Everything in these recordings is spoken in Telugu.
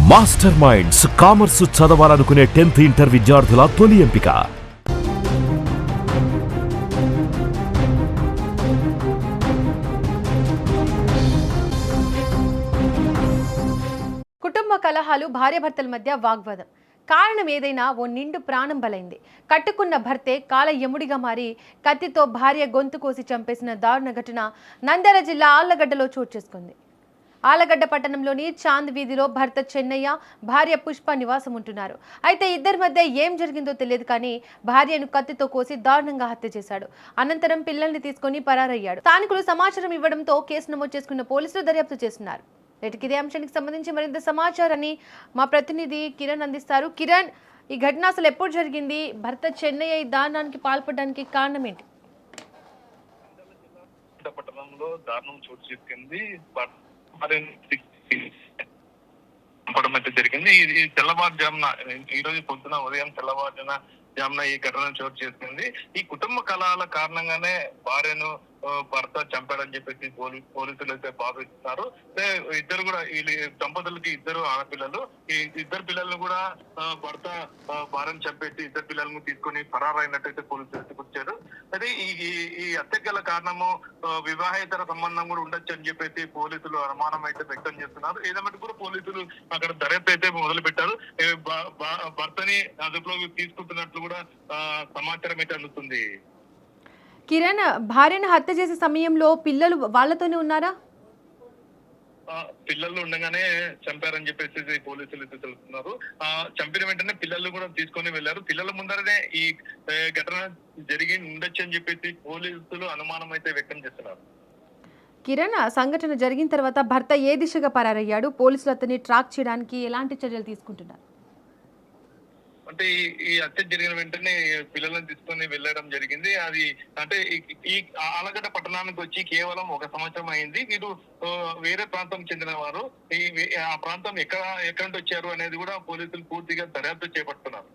మాస్టర్ మైండ్స్ కామర్స్ చదవాలనుకునే 10th ఇంటర్ విద్యార్థుల తొలి ఎంపిక. కుటుంబ కలహాలు, భార్యాభర్తల మధ్య వాగ్వాదం. కారణం ఏదైనా ఓ నిండు ప్రాణం బలైంది. కట్టుకున్న భర్తే కాల యముడిగా మారి కత్తితో భార్య గొంతు కోసి చంపేసిన దారుణ ఘటన నంద్యాల జిల్లా ఆళ్లగడ్డలో చోటు చేసుకుంది. ఆళ్లగడ్డ పట్టణంలోని చాంద్ వీధిలో భర్త చెన్నయ్య, భార్య పుష్ప నివాసం ఉంటున్నారు. అయితే ఇద్దరి మధ్య ఏం జరిగిందో తెలియదు కానీ భార్యను కత్తితో కోసి దారుణంగా హత్య చేశాడు. అనంతరం పిల్లల్ని తీసుకుని పరారయ్యాడు. స్థానికులు సమాచారం ఇవ్వడంతో కేసు నమోదు చేసుకున్న పోలీసులు దర్యాప్తు చేస్తున్నారు. ఇదే అంశానికి సంబంధించి మరింత సమాచారాన్ని మా ప్రతినిధి కిరణ్ అందిస్తారు. కిరణ్, ఈ ఘటన అసలు ఎప్పుడు జరిగింది? భర్త చెన్నయ్య ఈ దారుణానికి పాల్పడడానికి కారణం ఏంటి? పట్టణంలో దారుణం చోటు చేసుకుంది. జరిగింది. ఇది తెల్లవారుజామున, ఈ రోజు పొద్దున ఉదయం తెల్లవారుజామున ఈ ఘటన చోటు చేసుకుంది. ఈ కుటుంబ కలహాల కారణంగానే భార్యను భర్త చంపాడని చెప్పేసి పోలీసులు అయితే భావిస్తున్నారు. ఇద్దరు కూడా దంపతులకి ఇద్దరు ఆడపిల్లలు. ఈ ఇద్దరు పిల్లలను కూడా భర్త భార్యను చంపేసి ఇద్దరు పిల్లలను తీసుకొని పరారైనట్టయితే పోలీసులు వచ్చారు. అయితే ఈ హత్యకు గల కారణము వివాహేతర సంబంధం కూడా ఉండొచ్చు అని చెప్పేసి పోలీసులు అనుమానం అయితే వ్యక్తం చేస్తున్నారు. ఏదేమంటే కూడా పోలీసులు అక్కడ దర్యాప్తు అయితే మొదలు పెట్టారు. భర్తని అదుపులోకి తీసుకుంటున్నట్లు కూడా సమాచారం అయితే అందుతుంది. కిరణ్, భార్యను హత్య చేసే సమయంలో పిల్లలు వాళ్ళతోనే ఉన్నారా? పిల్లలు ఉండగానే చంపారని చెప్పేసి పోలీసులు అయితే తెలుస్తున్నారు. చంపిన వెంటనే పిల్లలు కూడా తీసుకొని వెళ్లారు. పిల్లల ముందరనే ఈ ఘటన జరిగి ఉండొచ్చు అని చెప్పేసి పోలీసులు అనుమానం అయితే వ్యక్తం చేస్తున్నారు. కిరణ్, సంఘటన జరిగిన తర్వాత భర్త ఏ దిశగా పరారయ్యాడు? పోలీసులు అతన్ని ట్రాక్ చేయడానికి ఎలాంటి చర్యలు తీసుకుంటున్నారు? అంటే ఈ హత్య జరిగిన వెంటనే పిల్లలను తీసుకొని వెళ్ళడం జరిగింది. అది అంటే ఈ ఆలగడ్డ పట్టణానికి వచ్చి కేవలం 1 సంవత్సరం అయింది. వీరు వేరే ప్రాంతం చెందిన వారు. ఆ ప్రాంతం ఎక్కడి నుంచి వచ్చారు అనేది కూడా పోలీసులు పూర్తిగా దర్యాప్తు చేపడుతున్నారు.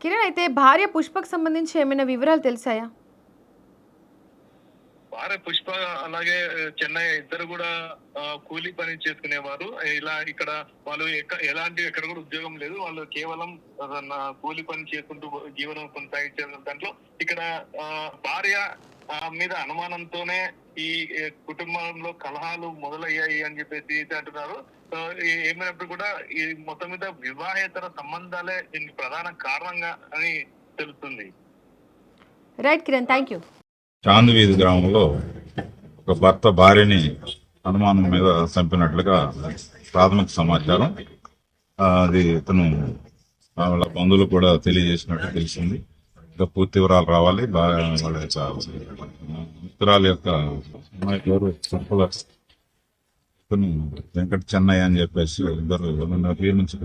కిరణ్, అయితే భార్య పుష్పకు సంబంధించి ఏమైనా వివరాలు తెలిసాయా? భార్య పుష్ప అలాగే చెన్నయ్య ఇద్దరు కూడా కూలీ పని చేసుకునేవారు. ఇక్కడ వాళ్ళు ఎక్కడ కూడా ఉద్యోగం లేదు. వాళ్ళు కేవలం కూలీ పని చేసుకుంటూ జీవనం కొనసాగించే దాంట్లో ఇక్కడ భార్య మీద అనుమానంతోనే ఈ కుటుంబంలో కలహాలు మొదలయ్యాయి అని చెప్పేసి అంటున్నారు. ఏమైనప్పుడు కూడా ఈ మొత్తం మీద వివాహేతర సంబంధాలే దీనికి ప్రధాన కారణంగా అని తెలుస్తుంది. Right Kiran, thank you. Chand వీధి గ్రామంలో ఒక భర్త భార్యని అనుమానం మీద చంపినట్లుగా ప్రాథమిక సమాచారం. అది ఇతను వాళ్ళ బంధువులు కూడా తెలియజేసినట్టు తెలిసింది. ఇంకా పూర్తి వివరాలు రావాలి. వాళ్ళ యొక్క మిత్రాల యొక్క ఇతను వెంకట చెన్నయ్య అని చెప్పేసి ఇద్దరు పేరు నుంచి